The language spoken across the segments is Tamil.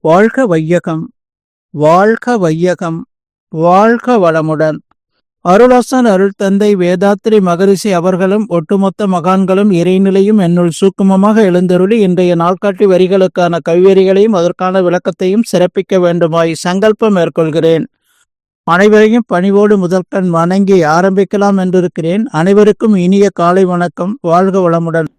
வாழ்க வையகம், வாழ்க வையகம், வாழ்க வளமுடன். அருளாசன் அருள் தந்தை வேதாத்ரி மகரிஷி அவர்களும் ஒட்டுமொத்த மகான்களும் இறைநிலையும் என்னுள் சூக்குமமாக எழுந்தருளி இன்றைய நாள்காட்டி வரிகளுக்கான கவிவரிகளையும் அதற்கான விளக்கத்தையும் சிறப்பிக்க வேண்டுமாய் சங்கல்பம் மேற்கொள்கிறேன். அனைவரையும் பணிவோடு முதற்கண் வணங்கி ஆரம்பிக்கலாம் என்றிருக்கிறேன். அனைவருக்கும் இனிய காலை வணக்கம். வாழ்க வளமுடன்.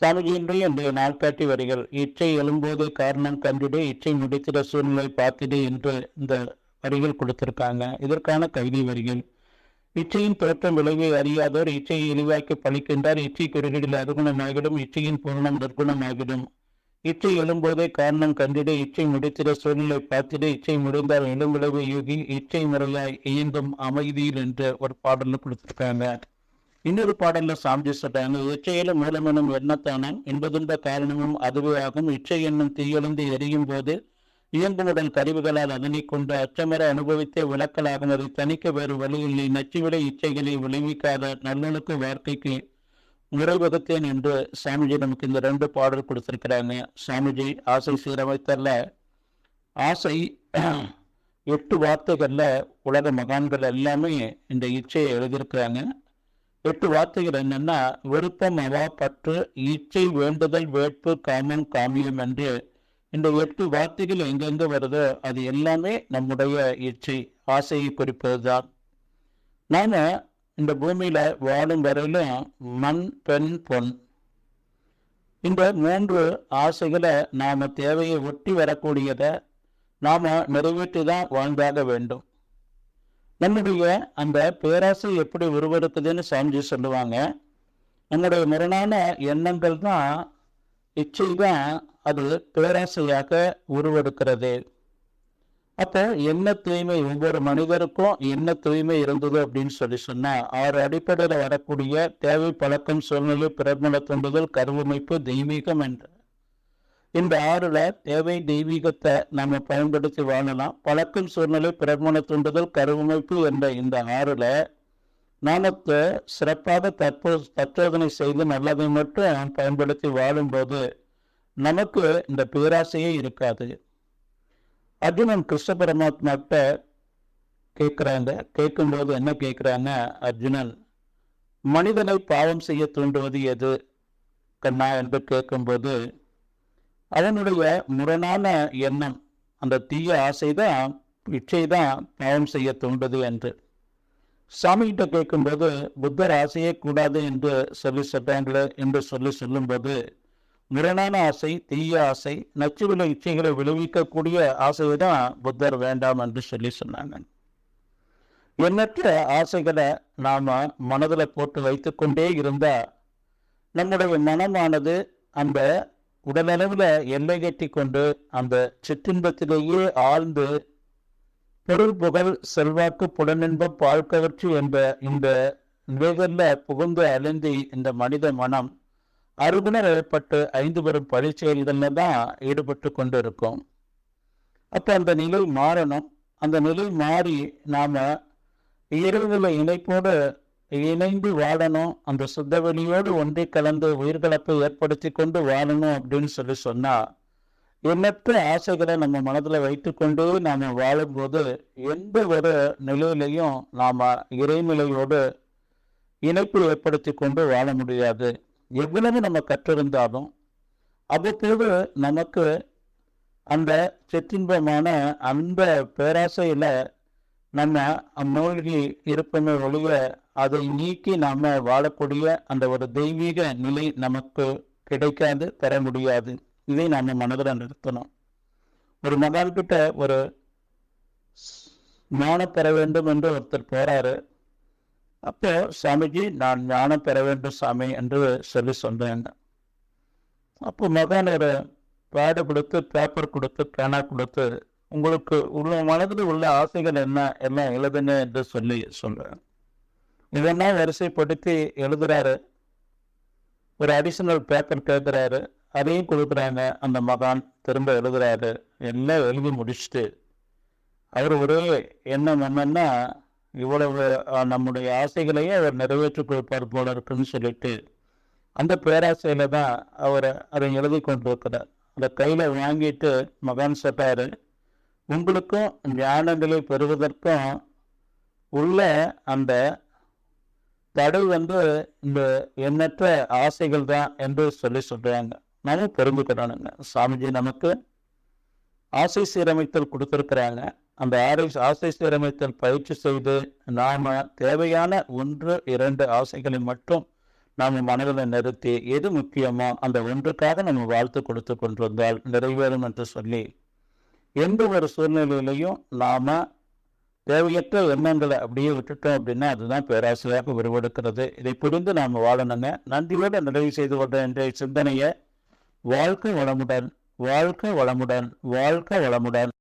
சாமிஜியின்றி இன்றைய நாள்காட்டி வரிகள். இச்சை எழும்போது காரணம் கண்டிடு, இச்சை முடித்திட சூழ்நிலை பார்த்திடு என்று இந்த வரிகள் கொடுத்திருக்காங்க. இதற்கான கவிதை வரிகள். இச்சையின் தோற்றம் விளைவை அறியாதோர் இச்சையை இழிவாக்கி பழிக்கின்றார். இச்சை குறுகிடில் அருகுணமாகிடும், இச்சையின் பூர்ணம் நிர்குணமாகிடும். இச்சை எழும்போதே காரணம் கண்டிடு, இச்சை முடித்திட சூழ்நிலை பார்த்திடு, இச்சை முடிந்தால் எழும் விளைவு யூகி, இச்சை முறையாய் இயங்கும் அமைதியில் என்று ஒரு பாடல் கொடுத்திருக்காங்க. இன்னொரு பாடல்ல சாமிஜி சொல்றாங்க, இச்சையில மூலமெனும் எண்ணத்தானம் என்பதுண்ட காரணமும் அதுவே ஆகும். இச்சை என்னும் தீயெழுந்து எரியும் போது இயங்குமுடன் கருவிகளால் அதனை கொண்டு அச்சமர அனுபவித்தே விளக்கலாகும். அதை தணிக்க வேறு வழியில்லை. நச்சுவிலை இச்சைகளை விளைவிக்காத நல்லுக்கு வாழ்க்கைக்கு முறை வகுத்தேன் என்று சாமிஜி நமக்கு இந்த 2 பாடல் கொடுத்திருக்கிறாங்க. சாமிஜி ஆசை சீரமைத்தல்ல, ஆசை 8 வார்த்தைகள்ல உலக மகான்கள் எல்லாமே இந்த இச்சையை எழுதியிருக்கிறாங்க. 8 வார்த்தைகள் என்னன்னா, விருப்பம், அவா, பற்று, இச்சை, வேண்டுதல், வேட்பு, காமம், காமியம் என்று இந்த 8 வார்த்தைகள் எங்கெங்க வருதோ அது எல்லாமே நம்முடைய இச்சை, ஆசையை குறிப்பதுதான். நாம இந்த பூமியில வாழும் வரையிலும் மண், பெண், பொன், இந்த 3 ஆசைகளை நாம தேவையை ஒட்டி வரக்கூடியதை நாம நிறைவேற்றி தான் வாழ்ந்தாக வேண்டும். நம்முடைய அந்த பேராசை எப்படி உருவெடுக்குதுன்னு சாமிஜி சொல்லுவாங்க. நம்முடைய முரணான எண்ணங்கள் தான், இச்சை தான் அது பேராசையாக உருவெடுக்கிறது. அப்போ எண்ண தூய்மை, ஒவ்வொரு மனிதருக்கும் என்ன தூய்மை இருந்தது அப்படின்னு சொன்னா 6 அடிப்படையில் வரக்கூடிய தேவை, பழக்கம், சூழ்நிலை, பிரபல தூண்டுதல், கருவமைப்பு, தெய்வீகம் என்று இந்த 6ல தேவை, தெய்வீகத்தை நம்ம பயன்படுத்தி வாழலாம். பழக்கம், சூழ்நிலை, பிரபல தூண்டுதல், கருவமைப்பு என்ற இந்த 6ல நாமத்தை சிறப்பாக தற்சோதனை செய்து நல்லதை மட்டும் பயன்படுத்தி வாழும்போது நமக்கு இந்த பேராசையே இருக்காது. அர்ஜுனன் கிருஷ்ண பரமாத்மாட்ட கேட்கிறாங்க. கேட்கும்போது என்ன கேட்கிறாங்க அர்ஜுனன், மனிதனை பாவம் செய்ய தூண்டுவது எது கண்ணா என்று கேட்கும்போது அவனுடைய முரணான எண்ணம், அந்த தீய ஆசைதான், இச்சைதான் பாவம் செய்ய தூண்டுது என்று. சாமிகிட்ட கேட்கும்போது புத்தர் ஆசையே கூடாது என்று சொல்றாங்களே என்று சொல்லும்போது முரணான ஆசை, தீய ஆசை, நச்சுவில இச்சைகளை விளைவிக்கக்கூடிய ஆசையை தான் புத்தர் வேண்டாம் என்று சொன்னாங்க. எண்ணற்ற ஆசைகளை நாம மனதில் போட்டு வைத்து கொண்டே இருந்தா நம்முடைய மனமானது அந்த உடலளவில் எல்லை கட்டி கொண்டு அந்த சிற்றின்பத்திலேயே ஆழ்ந்து பொருள், புகழ், செல்வாக்கு, புலனின்பம், பாழ்கவர்ச்சி என்ற இந்த நிலைகள்ல புகுந்து அழிந்து இந்த மனித மனம் அருகுணர் ஏற்பட்டு 5 பெரும் பரிச்செயல்கள்ல தான் ஈடுபட்டு கொண்டு இருக்கும். அப்ப அந்த நிலை மாறணும். அந்த நிலை மாறி நாம இயல்புல இணைப்போடு இணைந்து வாழணும். அந்த சுத்தவெளியோடு ஒன்றை கலந்து உயிர்கலப்பை ஏற்படுத்தி கொண்டு வாழணும் அப்படின்னு சொன்னா எண்ணற்ற ஆசைகளை நம்ம மனதில் வைத்து கொண்டு நாம வாழும்போது எந்த ஒரு நிலையிலையும் நாம இறைநிலையோடு இணைப்பு ஏற்படுத்தி கொண்டு வாழ முடியாது. எவ்வளவு நம்ம கற்றிருந்தாலும் அவ்வப்போது நமக்கு அந்த சிற்றின்பமான அந்த பேராசையில நம்ம மூழ்கி இருப்பமே ஒழிய அதை நீக்கி நாம வாழக்கூடிய அந்த ஒரு தெய்வீக நிலை நமக்கு கிடைக்காது, பெற முடியாது. இதை நாம மனதில் நிறுத்தணும். ஒரு மகான் கிட்ட ஒரு ஞானம் பெற வேண்டும் என்று ஒருத்தர் போறாரு. அப்போ சாமிஜி, நான் ஞானம் பெற வேண்டும் சாமி என்று சொன்னாங்க. அப்போ மகான் ஒரு பேடு கொடுத்து, பேப்பர் கொடுத்து, பேனா கொடுத்து, உங்களுக்கு உள்ள மனதில் உள்ள ஆசைகள் என்ன எல்லாம் எழுதுங்க என்று சொல்றேன். இதெல்லாம் வரிசைப்படுத்தி எழுதுறாரு. ஒரு அடிஷனல் பேப்பர் கேட்கிறாரு, அதையும் கொடுக்குறாங்க. அந்த மகான் திரும்ப எழுதுறாரு. எல்லாம் எழுதி முடிச்சுட்டு அவர் ஒரு எண்ணம் என்னன்னா, இவ்வளவு நம்முடைய ஆசைகளையே அவர் நிறைவேற்றி கொடுப்பார் போல இருக்குன்னு சொல்லிட்டு அந்த பேராசையில தான் அவர் அதை எழுதி கொண்டிருக்கிறார். அதை கையில வாங்கிட்டு மகான் சொல்றாரு, உங்களுக்கும் ஞானங்களை பெறுவதற்கும் உள்ள அந்த தடை இந்த எண்ணற்ற ஆசைகள் தான் என்று சொல்றாங்க. நாம புரிஞ்சுக்கிறோனுங்க. சாமிஜி நமக்கு ஆசை சீரமைத்தல் கொடுத்திருக்கிறாங்க. அந்த ஆசை சீரமைத்தல் பயிற்சி செய்து நாம தேவையான 1-2 ஆசைகளை மட்டும் நாம மனதில் நிறுத்தி எது முக்கியமோ அந்த ஒன்றுக்காக நம்ம வாழ்த்து கொடுத்து கொண்டிருந்தால் நிறைவேறும் என்று சொல்லி, எந்த ஒரு சூழ்நிலையிலையும் நாம தேவையற்ற எண்ணங்களை அப்படியே விட்டுட்டோம் அப்படின்னா அதுதான் பேராசையாக உருவெடுக்கிறது. இதை புரிந்து நாம வாழணுங்க. நன்றியோடு நிறைவு செய்து கொண்ட இன்றைய சிந்தனையை வாழ்க்கை வளமுடன், வாழ்க்கை வளமுடன், வாழ்க்கை வளமுடன்.